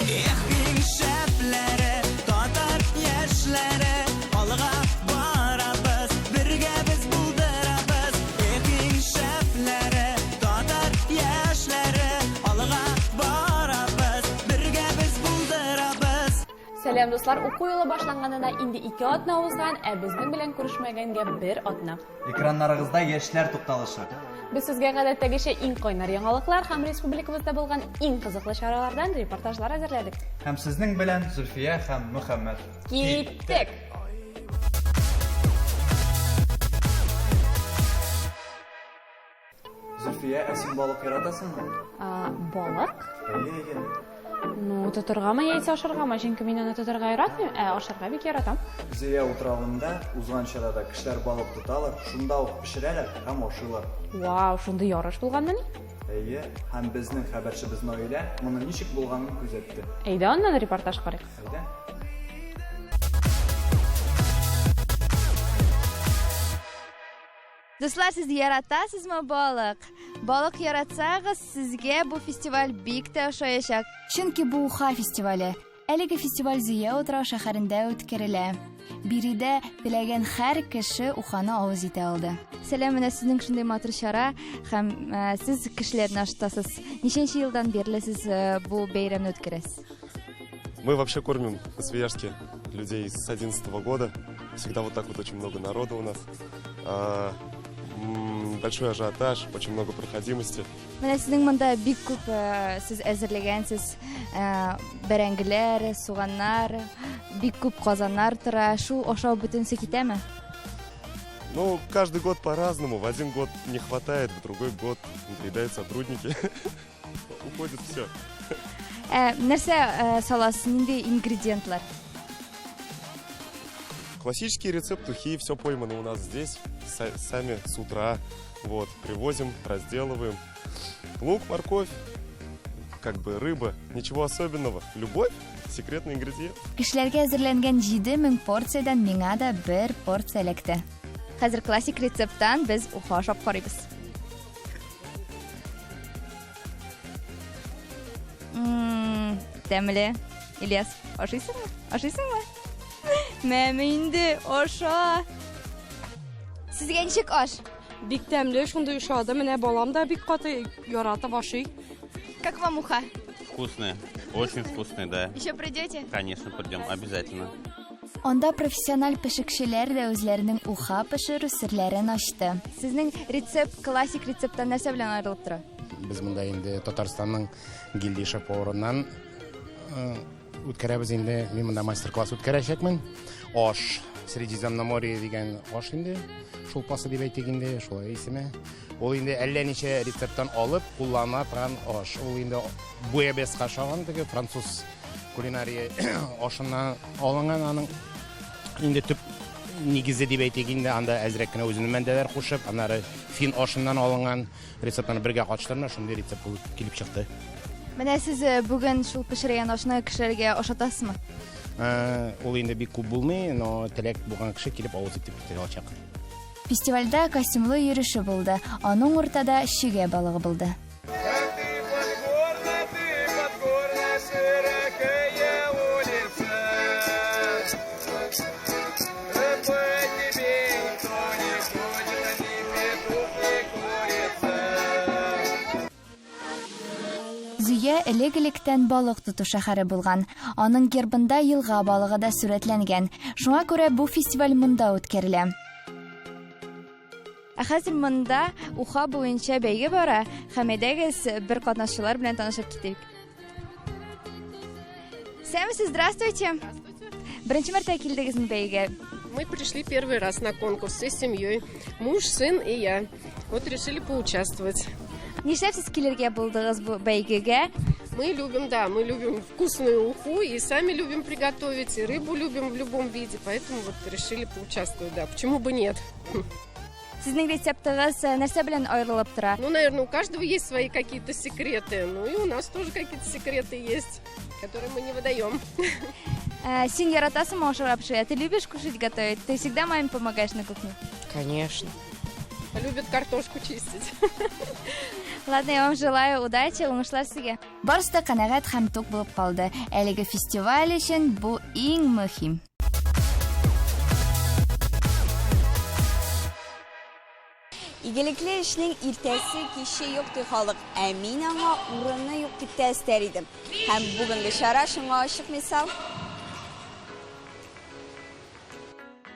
Ehking şeflere, tatar yaşlara, alga barabız, birge biz buldurabız. Ehking şeflere, tatar yaşlara, alga barabız, birge biz buldurabız. Selam dostlar, oku yola başlanganına indi 2 atna olsan, bizden bilen görüşmegenge 1 atna. Ekranlarınızda gençler to'xtalishi. Biz sizga odatdagicha eng qo'ynar yangiliklar ham respublikamizda bo'lgan eng qiziqli charalardan reportajlar hozirladik. Ham sizning bilan Zulfiya ham Muhammad. Ketdik. Zulfiya, asin baliq yaratasanmi? Baliq? Ey. Ну, tuturg'ami yoki oshirg'ami? Chunki men uni tuturg'a yaratmayman, oshirg'a bek yaratam. Ziya o'tirog'inda uzgan chorada kishilar baliq tutalar, shunda o'q pishiralar, ham oshilar. Vau, shunda yorash bo'lganda-ni? Ey, ham bizning xabarchimiz Noila buni nechik bo'lganini kuzatdi. Eyda, undan reportaj qaraylik. Ayda. Do'stlar, siz yaratasizmi baliq? Baliq yaratsangiz, sizga bu festival bek yoshayacak. Chunki bu Uxa festivali. Әлеге festival Ziya o'tiroq shaharida o'tkaziladi. Birida tilagan har kishi Uxani ovoz eta oldi. Salom, mana sizning shunday motor shara, ham siz kishilarni ashitasiz. Nechanchi yildan beri siz bu bayramni o'tkazasiz? Мы вообще кормим на Свияжске людей с 2011 года. Всегда вот так вот очень много народу у нас. Большой ажиотаж, очень много проходимости. Mana sizning bunda bek ko'p siz әзерләгәнсез бәрәңгеләр, суганнар, бек күп казаннар тора. Шу ашау бөтенсе китәме? Ну, каждый год по-разному. В один год не хватает, в другой год надоедают сотрудники. Уходит все. Нәрсә саласыз, нинди ингредиентлар? Классический рецепт ухи, все поймано у нас здесь. Сами с утра. Вот, привозим, разделываем. Лук, морковь, как бы рыба, ничего особенного. Любовь, секретный ингредиент. Кешеләргә әзерләнгән 7000 порциyaдан миңа да 1 порция эләкте. Хәзер классик рецепттан без Уха ашап карыйбыз. Тәмле. Ильяс, ашыйсыңмы? Ашыйсыңмы? Мәме инде, аша. Сезгә ничек аш? Бик тәмле, шундай ушады. Менә балам да бик каты яратып ашый. Как вам Уха? Вкусные, очень вкусные, да. Еще придете? Конечно, придем, обязательно. Анда профессиональ пешекчеләр дә үзләренең Уха пешерү серләрен ачты. Сезнең рецепт классик рецепттан нәрсә белән аерылып тора? Без монда инде Татарстанның гильдия шеф-поварыннан үткәрәбез инде. Мин монда мастер-класс үткәрәчәкмен. Аш, Средиземноморье дигән аш инде. Шулпасы дип әйтик инде, шулай исеме. Ул инде әллә ничә рецепттан алып куллана торган аш. Ул инде буябеска ашаган теге француз кулинария ашыннан алынган, аның инде төп нигезе дип әйтик инде, анда әзрәк кенә үзенең мәндәләр кушып, аннары фин ашыннан алынган рецептларны бергә катыштырна, шундый рецепт булып килеп чыкты. Менә сез бүген шул пешергән ашны кешеләргә ашатасызмы? Ул инде бик күп булмый, но теләк булган кеше килеп авыз итеп китә алачак. Фестивальдә костюмлы йөреше булды. Аның уртада шигә балыгы булды. Зөя элек-электән балык тоту шәһәре булган. Аның гербында елга балыгы да сурәтләнгән. Шуңа күрә бу фестиваль монда үткәрелә. Хәзер монда Уха буенча бәйге бара. Хәмидәгез бер катнашчылар белән танышып китик. Сәмсез, здравствуйте. Беренче мәртәбә килдегезме бәйгегә? Мы пришли первый раз на конкурс всей семьей. Муж, сын и я. Вот решили поучаствовать. Нишләп сез килергә булдыгыз бу бәйгегә? Мы любим вкусную уху и сами любим приготовить, и рыбу любим в любом виде, поэтому вот решили поучаствовать, да, почему бы нет. Сезнең рецептыгыз нәрсә белән аерылып тора? Ну, наверное, у каждого есть свои какие-то секреты, ну и у нас тоже какие-то секреты есть, которые мы не выдаем. Син яратасыңмы ашарга пешерә? Ты любишь кушать, готовить? Ты всегда маме помогаешь на кухне? Конечно. Любит картошку чистить. Ладно, я вам желаю удачи, уңышлар сезгә. Барысы да канәгать һәм тук булып калды. Әлеге фестиваль өчен бу иң мөһим. Игелекле эшнең иртәсе киче юк ди халык, ә мин аңа урынны юк дип тәэстәр идем. Һәм бүгенге чара шуңа ачык мисал.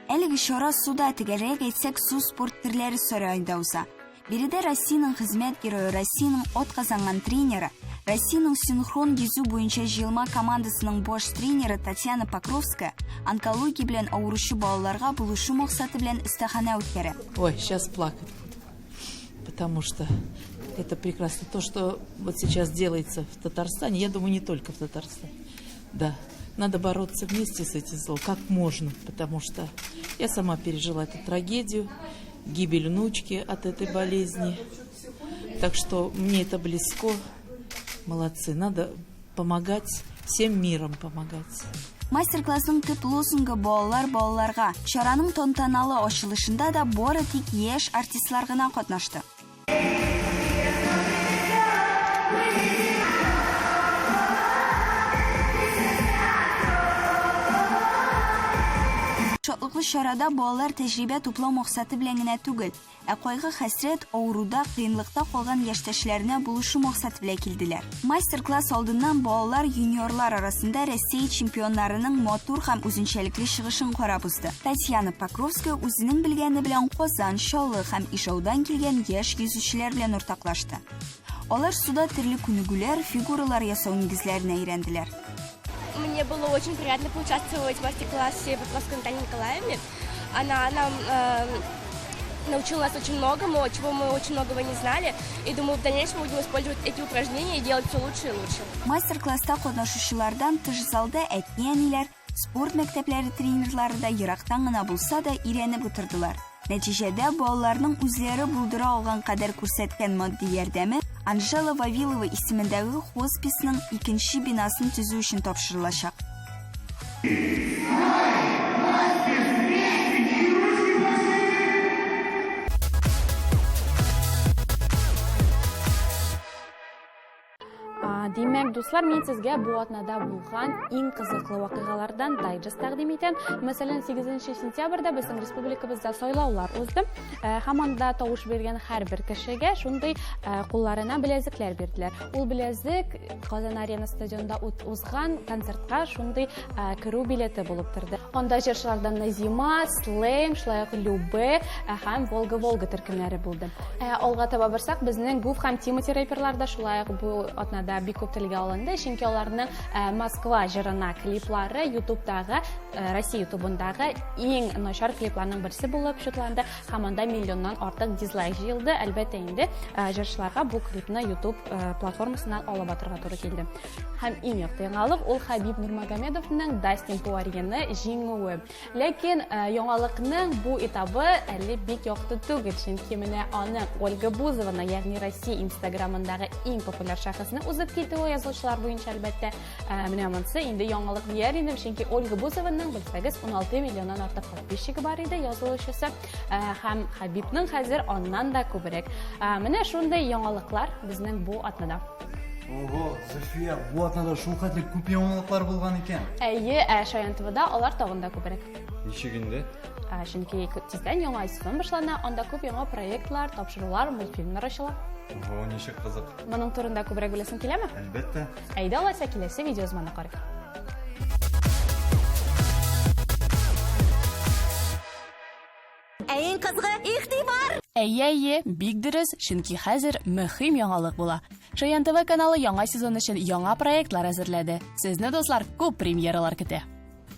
Әлеге чара суда тегәрәк әйтсәк су спорт төрләре сарайында уза. Биредә Россиянең хезмәт герое, Россиянең от казанган тренеры, Россиянең синхрон йөзү буенча җыелма командасының баш тренеры Татьяна Покровская онкология белән авыручы балаларга булышу максаты белән истахана үткәрә. Ой, сейчас плакать. Потому что это прекрасно. То, что вот сейчас делается в Татарстане, я думаю, не только в Татарстане. Да, надо бороться вместе с этим злом, как можно, потому что я сама пережила эту трагедию, гибель внучки от этой болезни. Так что мне это близко. Молодцы, надо помогать, всем миром помогать. Мастер-классның төп лозунгы балаларга. Чараның тантаналы ачылышында да бары тик яшь артистлар гына катнашты. Шатлыклы чарада балалар тәҗрибә туплау максаты белән генә түгел, ә кайгы хәсрәт, авыруда, кыенлыкта калган яшьтәшләренә булышу максаты белән килделәр. Мастер-класс алдыннан балалар юниорлар арасында Россия чемпионнарының матур һәм үзенчәлекле чыгышын карап узды. Татьяна Покровская үзенең белгәне белән Казан, Чаллы һәм Ишаудан килгән яшь йөзүчеләр белән уртаклашты. Алар суда төрле күнегүләр, фигуралар ясау нигезләренә өйрәнделәр. Мне было очень приятно поучаствовать в мастер-классе Покровской Натальи Николаевны. Она нам научила нас очень многому, чего мы очень многого не знали. И думаю, в дальнейшем мы будем использовать эти упражнения и делать все лучше и лучше. Мастер-класста катнашучылардан тыш залда әти-әниләр, спорт мәктәпләре тренерлары да ерактан гына булса да өйрәнеп утырдылар. Нәтиҗәдә балаларның үзләре булдыра алган кадәр күрсәткән матди ярдәме Анжела Вавилова исемендәге хосписның 2нче бинасын төзү өчен тапшырылачак. Димәк, дуслар, мин сезгә бу атнада булган иң кызыклы вакыйгалардан дайджест тәкъдим итәм. Мәсәлән, 8 сентябрьдә безнең республикабызда сайлаулар узды. Һәм анда тавыш бергән һәрбер кешегә шундый кулларына беләзекләр бирделәр. Ул беләзек Казан Арена стадионында узган концертка шундый керү билеты булып торды. Анда җырчылардан Назима, Слэм, шулай ук Любе һәм Волга төркемнәре булды. Алга таба барсак, безнең Гуф һәм Тимати рэперлар да шулай ук бу атнада бик күп телгә алынды, чөнки аларның Москва җырына клиплары YouTube'дагы, Россия YouTube'ындагы иң начар клипларның берсе булып шутланды. Һәм анда миллионнан артык дизлайк җыелды. Әлбәттә инде җырчыларга бу клипны YouTube платформасыннан алып атырга туры килде. Һәм иң якты яңалык ул Хабиб Нурмагомедовның Dustin Poirier'ны җиңүе. Ләкин яңалыкның бу этабы әле бик якты түгел, чөнки менә аны Ольга Бузованы, ягъни Россия Instagram'ындагы иң популяр шәхесне узып китте ул язучылар буенча әлбәттә. Менә монысы инде яңалык дияр инде, чөнки Ольга Бузованың белсәгез 16 миллионнан артык подписчигы бар иде, язылучысы. Һәм Хабибның хәзер аннан да күбрәк. Менә шундый яңалыклар безнең бу атнада. Ого, Зульфия, бу атнада шул хәтле күп яңалыклар булган икән. Әйе, Шаян ТВ'да алар тагын да күбрәк. Ничек инде? Чөнки тиздән яңа сезон башлана, анда күп яңа проектлар, тапшырулар, мультфильмнар ачыла. Ого, ничек кызык. Моның турында күбрәк беләсең киләме? Әлбәттә. Әйдә, алайса киләсе видеозманны карыйк. Әйен кызгы, игътибар! Әйе, бик дөрес, чөнки хәзер мөһим яңалык була. Шаян ТВ каналы яңа сезон өчен яңа проектлар әзерләде. Сезне, дуслар, күп премьералар көтә.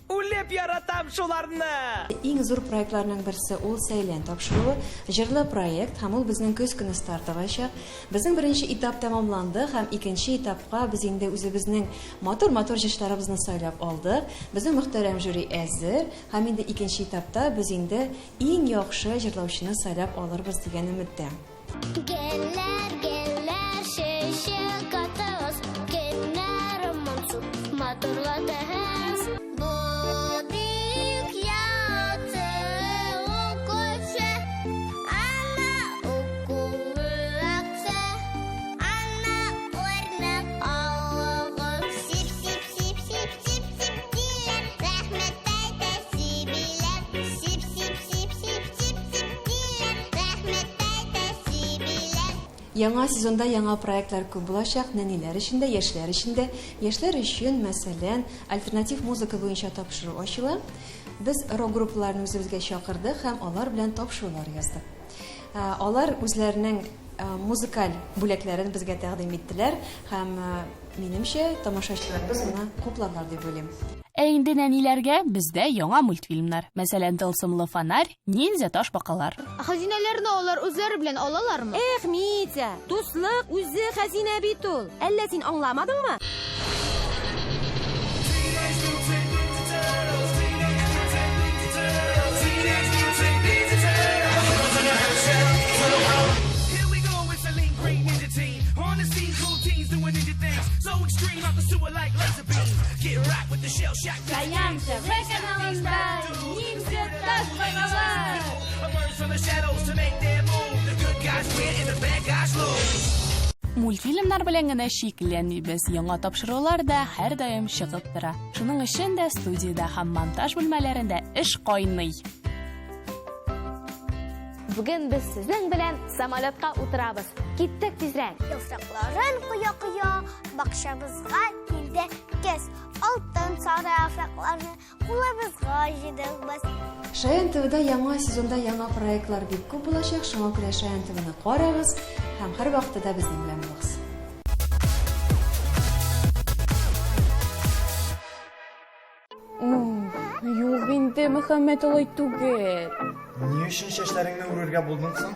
Үлеп яратам шуларны! Иң зур проектларның берсе ул Сәйлән тапшыруы, җырлы проект, һәм ул безнең көз көне стартыгачак. Безнең беренче этап тәмамланды, һәм икенче этапка без инде үзебезнең матур җырчыларыбызны сайлап алдык. Безнең мөхтәрәм жюри әзер, һәм инде икенче этапта без инде иң яхшы җырлаучыны сайлап алырбыз дигән өметтә. Гелләр, шешек атыз, кеннәр монсу, матурлады һәз. Бу бик ятты укучы, ана укулаксы, Яңа сезонда яңа проектлар күп булачак, нәниләр өчен дә, яшьләр өчен дә. Яшьләр өчен, мәсәлән, альтернатив музыка буенча тапшыру ачыла. Без рок-группаларны үзебезгә чакырдык һәм алар белән тапшырулар яздык. Алар үзләренең музыкаль бүләкләрен безгә тәкъдим иттеләр һәм минемчә тамашачыларыбыз моны хупларлар дип уйлыйм. Инде нәниләргә бездә яңа мультфильмнар. Мәсәлән, Тылсымлы фонарь, Ниндзя ташбакалар. Хәзинәләрне алар үзләре белән алалармы? Эх, Митя, дуслык үзе хәзинә бит ул. Әллә син аңламадыңмы? Шаян ТВ каналында Ниндзя ташбакалар. Мультфильмнар белән генә шикләнмибез. Яңа тапшырулар да һәрдаим чыгып тора. Шуның өчен дә студиядә һәм монтаж бүлмәләрендә эш кайный. Бүген без сезнең белән самолетка утырабыз. Киттек тизрәк. Яфракларын куя-куя, бакчабызга килде кез. Алтын сары яфракларны кулыбызга җыйдык без. Шаян ТВда яңа сезонда яңа проектлар бик күп булачак. Шуңа күрә Шаян ТВны карагыз һәм һәр вакытта безнең белән булыгыз. Юк инде, Мөхәммәд алай түгел. Ни өчен чәчләреңне үрергә булдың соң?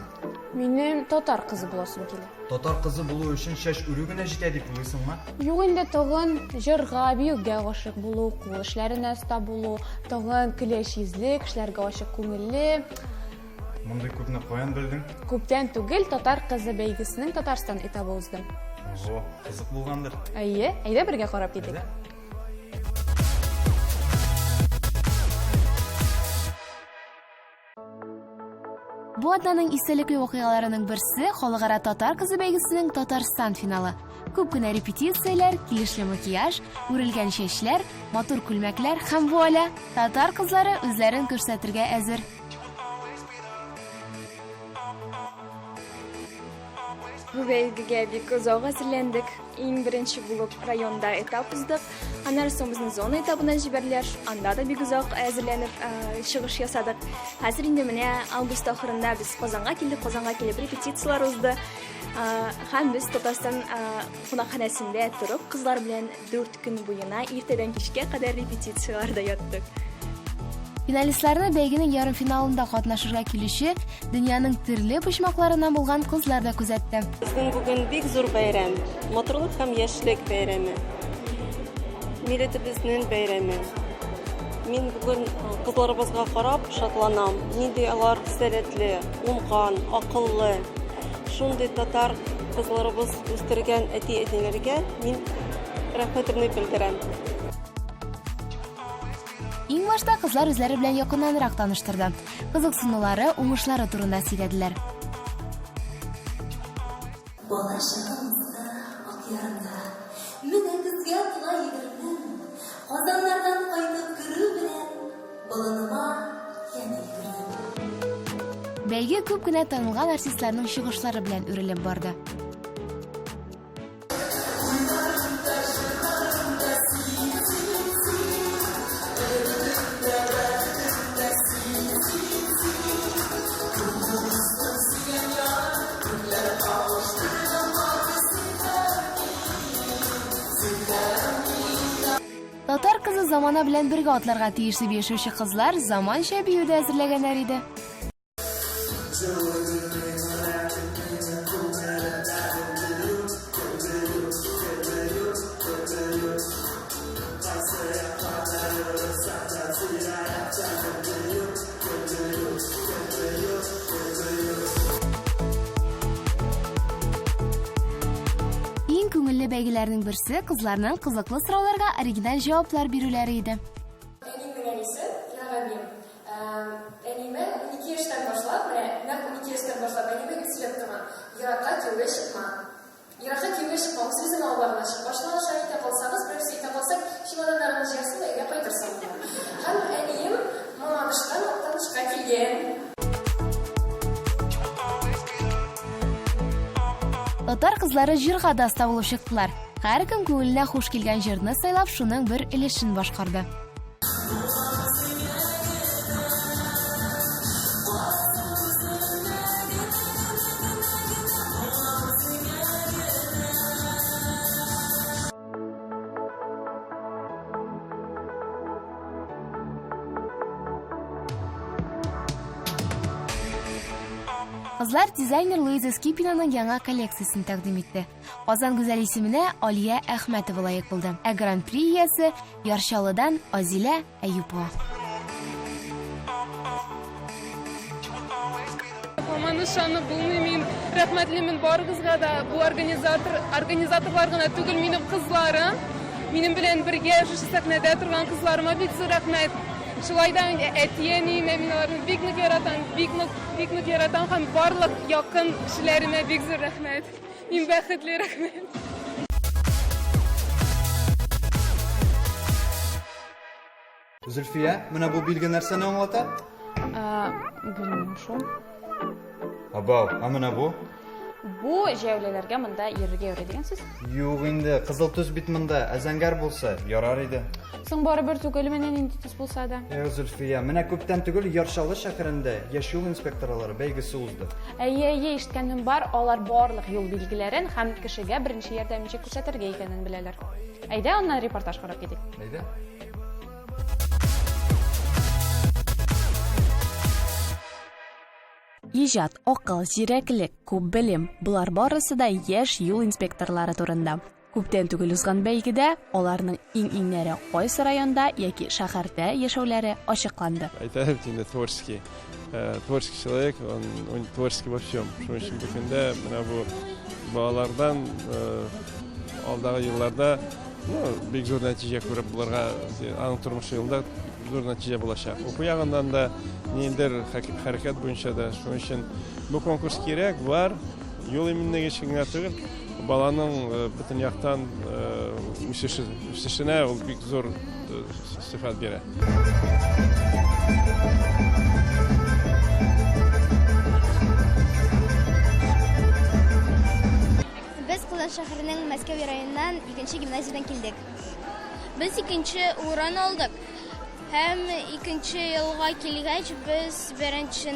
Минем татар кызы буласым килә. Татар кызы булу өчен чәч үрү генә җитә дип уйлыйсыңмы? Юк инде, тагын җырга, биюгә гашык булу, кул эшләренә оста булу, тагын көләч йөзле, кешеләргә ачык күңелле. Мондый күпне каян белдең? Күптән түгел татар кызы бәйгесенең Татарстан этабы уздым. Ого, кызык булгандыр. Әйе, әйдә бергә карап китик. Бу атнаның истәлекле вакыйгаларының берсе халыкара татар кызы бәйгесенең Татарстан финалы. Күп кенә репетицияләр, килешле макияж, үрелгән чәчләр, матур күлмәкләр һәм вуаля, татар кызлары үзләрен күрсәтергә әзер. Бу бәйгегә бик озак әзерләндек. Иң беренче булып районда этап уздык. Аннан соң безне зона этабына җибәрделәр. Анда да бик озак әзерләнеп чыгыш ясадык. Хәзер инде менә август ахырында без Казанга килдек. Казанга килеп репетициялар узды. Һәм без Татарстан кунакханәсендә торып, кызлар белән 4 көн буена иртәдән кичкә кадәр репетицияларда яттык. Финалистларны бәйгенең ярымфиналында катнашырга килүче дөньяның төрле почмакларыннан булган кызлар да күзәтте. Безнең бүген бик зур бәйрәм. Матурлык һәм яшьлек бәйрәме. Милләтебезнең бәйрәме. Мин бүген кызларыбызга карап шатланам. Нинди алар сәләтле, уңган, акыллы. Шундый татар кызларыбыз үстергән әти-әниләргә мин рәхмәтемне белдерәм. Иң башта кызлар үзләре белән якыннанрак таныштырды. Кызыксынулары, уңышлары турында сөйләделәр. Балачагымызда, акъярында, менә безгә тула егерме. Казаннардан кайтып керү белән, болыныма яңа йөгердем. Бәйге күп кенә танылган артистларның чыгышлары белән үрелеп барды. Татар кызы замана белән бергә атларга тиешле яшәүче кызлар заманча биюдә әзерләгәннәр иде. Иң күңелле бәйгеләрнең берсе кызларның кызыклы сорауларга оригинал җаваплар бирүләре иде. Әнинең әнисе, Рагабим, әниме 12 яшьтән башлап, менә 12 яшьтән башлап әниме сөйләп торган. Еракка кияүгә чыкма. Еракка кияүгә чыкма, сүзен алгарына чык. Башлангыч әйтә калсагыз, берсе әйтә калсак, чемоданнарны җыясың да өйгә кайтырсың. Һәм әнием Мамадыштан танышка килгән. кызлары җырга да оста булып чыктылар. Һәркем күңеленә хуш килгән җырны сайлап, шуның бер өлешен башкарды. Кызлар дизайнер Луиза Скипинаның яңа коллекциясын тәкъдим итте. Казан гүзәл исеменә Алия Әхмәтова лаек булды. Ә Гран-при иясе Яршалыдан Азилә Әюпова. Команда шаны булмыйм. Рәхмәтлемен барыгызга да. Бу организаторларга түгел, минем кызларым. Минем белән бергә шушы сәхнәдә торган кызларыма бик зур рәхмәт. Шулай да әтиәни, мин аларны бик нык яратам һәм барлык якын кешеләремә бик зур рәхмәт. Мин бәхетле, рәхмәт. Зөлфия, менә бу билге нәрсәне аңлата? Белмим шул. Абау, менә бу? Бу җәүләләргә монда йөрергә ярый дигән сүз. Юк инде, кызыл төс бит монда, әзәнгәр булса, ярар иде. Соң барыбер түгел, менә нинди төс булса да. Зөлфия, менә күптән түгел Яршалы шәһәрендә яшь юл инспекторлары бәйгесе узды. Әйе, ишеткәнем бар, алар барлык юл билгеләрен һәм кешегә беренче ярдәм ничек күрсәтергә икәнен беләләр. Әйдә, аннан репортаж карап китик. Әйдә. Иҗат, акыл, зирәклек, күп белем – булар барысы да яшь юл инспекторлары турында. Күптән түгел узган бәйгедә аларның иң-иңнәре кайсы районда яки шәһәрдә яшәүләре ачыкланды. Айтайм, инде творческий человек, он творческий во всем. Шуның өчен бу көндә менә бу балалардан алдагы елларда бик зур нәтиҗә күреп булырга, аның тормышы юлда зур нәтиҗә булачак. Уку ягыннан да ниндер хәрәкәт буенча да. Шуның өчен бу конкурс кирәк, бар. Юл иминлеге өчен түгел, баланың бөтен яктан үсешенә ул бик зур сыйфат бирә. Без Казан шәһәренең Мәскәү районыннан 2нче гимназиядан килдек. Без 2нче урын алдык. Һәм 2нче елга килгәч без беренче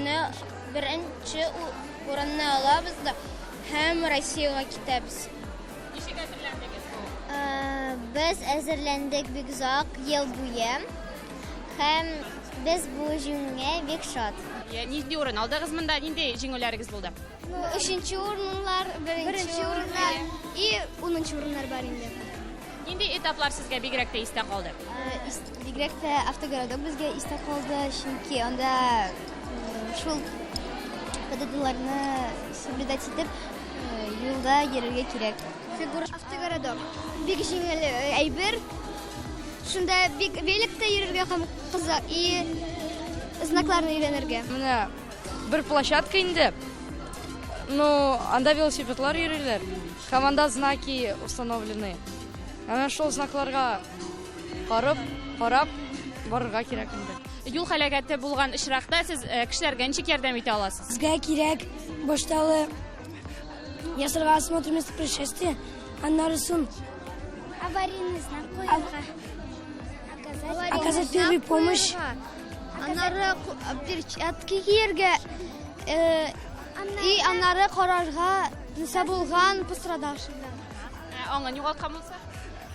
урынны алабыз да һәм Россиягә китәбез. Ничек әзерләндегез? Без әзерләндек бик озак ел буе. Һәм без бу җиңүгә бик шат. Нинди урын алдыгыз монда? Нинди җиңүләрегез булды? 3нче урыннар, 1нче урыннар и 10нчы урыннар бар инде. Нинди этаплар сезгә бигрәк тә истә калды? Бигрәк тә автогородок безгә истә калды, чөнки анда шул ПДДларны соблюдать итеп юлда йөрергә кирәк. Автогородок бик җиңел әйбер. Шунда бик великта йөрергә һәм кызык и знакларны өйрәнергә. Менә бер площадка инде. Анда велосипедлар йөриләр. Һәм анда знаки установлены. Әнә шул знакларга карап барырга кирәк инде. Юл һәлакәте булган очракта сез кешеләргә ничек ярдәм итә аласыз? Безгә кирәк баштагы ясарга осмотр места происшествия, аннары соң аварийный знак куярга. Оказать первую помощь. Аннары перчатки кияргә и аннары карарга нәрсә булган пострадавшийга. Аңа югалткан булса?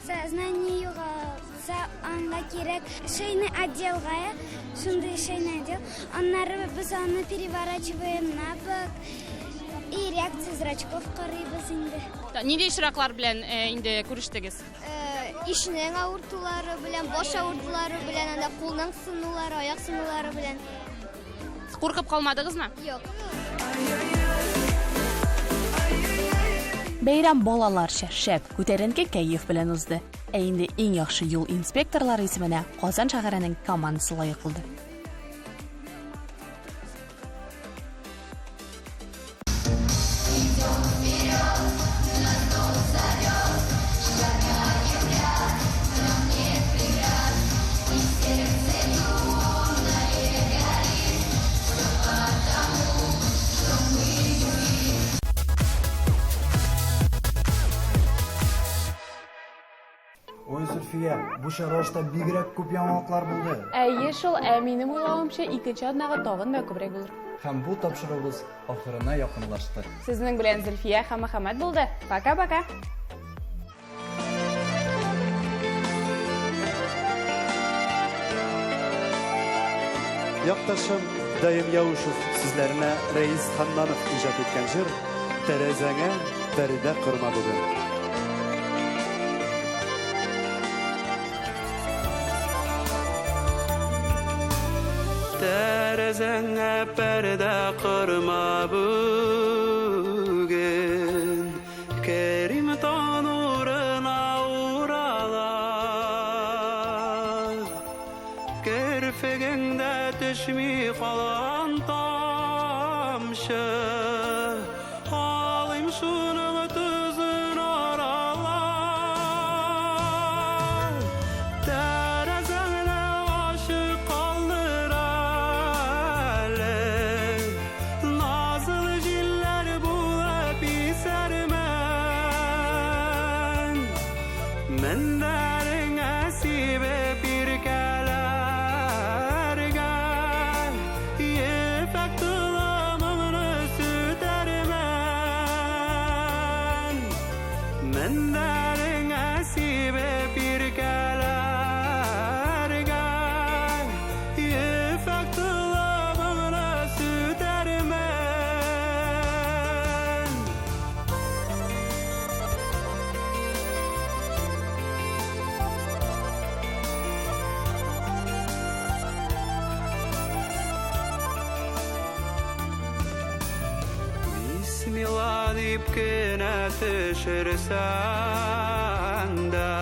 Сознание югалса, анда кирәк шейный отделга, шундый шейный отдел. Аннары без аны переворачиваем на бок и реакция зрачков карыйбыз инде. Нинди очраклар белән инде күрештегез? Ишнең авыртулары белән, баш авыртулары белән, анда кулның сынулары, аяк сынулары белән. Куркып калмадыгызмы? Юк. Бәйрәм балаларча шәп, күтәренке кәеф белән узды. Ә инде иң яхшы юл инспекторлары исеменә Казан шәһәренең командасы лаек булды. Бу шарошта бигрәк күп яңалыклар булды. Әйе шул, минем уйлавымча, икенче атнага тагын да күбрәк булыр. Һәм бу тапшыруыбыз ахырына якынлашты. Сезнең белән Зөлфия һәм Мөхәммәд булды. Пока-пока. Якташым Даим Яушев sizlerine Reis Ханнанов icad etken jır Terezene Feride Kırma bugün. Terezene perde kırma bugün Kerim tanuruna uğralar Kerfegende düşmü kalan tamşı Alayım şunun tüzün aralar Terezene aşık kaldır alem Nazlı jiller bulup isermen Men derin esibe bir keler gel Yefek tılamını sütermen Men derin esibe bir keler gel Yefek tılamını sütermen Bismillah deyip gene düşürsen de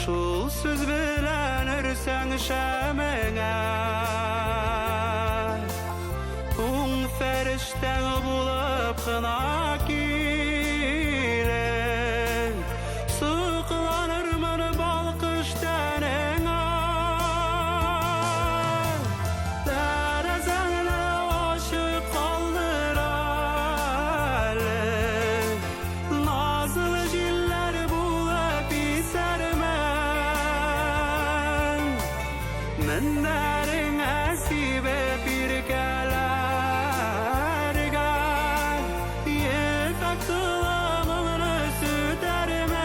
Şul söz bilen ürsen şemine Un ferişten bulup kına giyle Sıklanır mı balkış tenine Terezene aşık kaldır alem Nazlı jiller bulup isermen Men derin esibe bir keler gel Yefek tılamını sütermen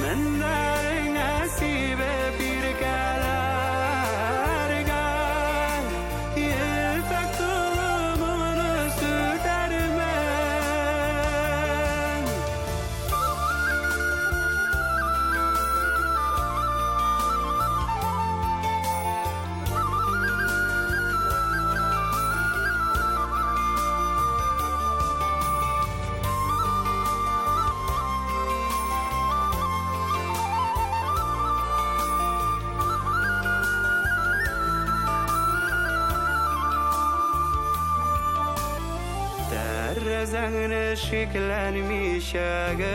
Men derin esibe bir keler gel Yefek tılamını sütermen Terezene şiklenmiş ağına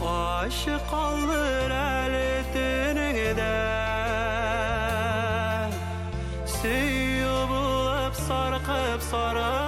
Aşık kalır elitinde Suyu bulup sarkıp sarıp